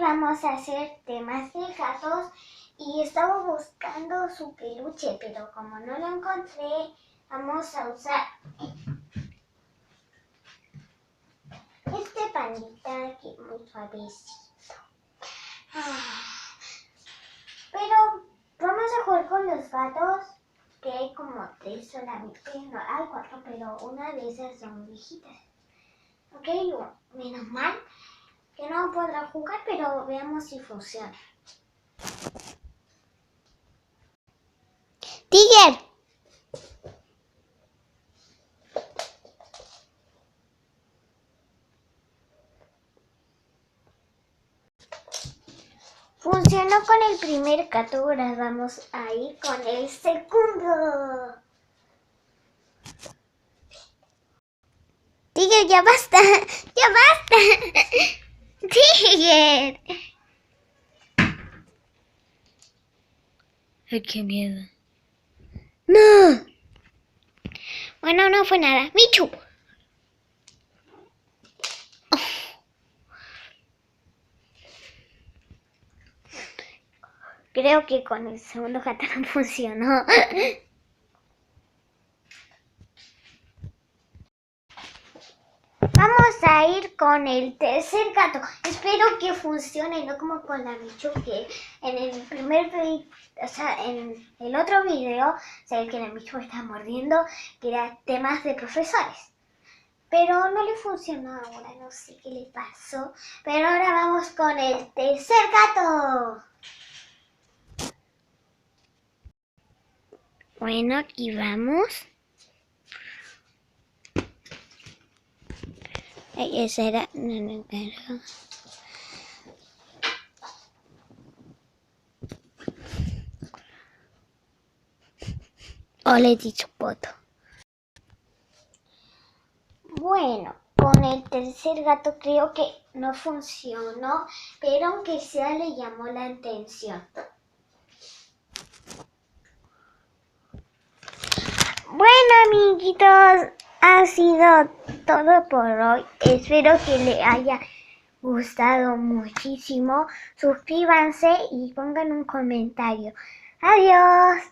vamos a hacer temas de gatos y estaba buscando su peluche, pero como no lo encontré, vamos a usar este pandita que es muy suavecito. Pero vamos a jugar con los gatos, que hay como 3 solamente, no, hay 4, pero una de esas son viejitas. Ok, menos mal que no podrá jugar, pero veamos si funciona. ¡Tiger! Funcionó con el primer gato, ahora vamos a ir con el segundo. Tiger, ya basta, ya basta. Tiger. Ay, qué miedo. No. Bueno, no fue nada. Michu. Creo que con el segundo gato no funcionó. Vamos a ir con el tercer gato. Espero que funcione, no como con la Michu, que en el primer video, o sea, en el otro video, se ve que la Michu está mordiendo, que era temas de profesores. Pero no le funcionó ahora, no sé qué le pasó. Pero ahora vamos con el tercer gato. Bueno, aquí vamos. Esa era... No. Hola, dicho poto. Bueno, con el tercer gato creo que no funcionó, pero aunque sea le llamó la atención. Bueno, amiguitos, ha sido todo por hoy. Espero que les haya gustado muchísimo. Suscríbanse y pongan un comentario. Adiós.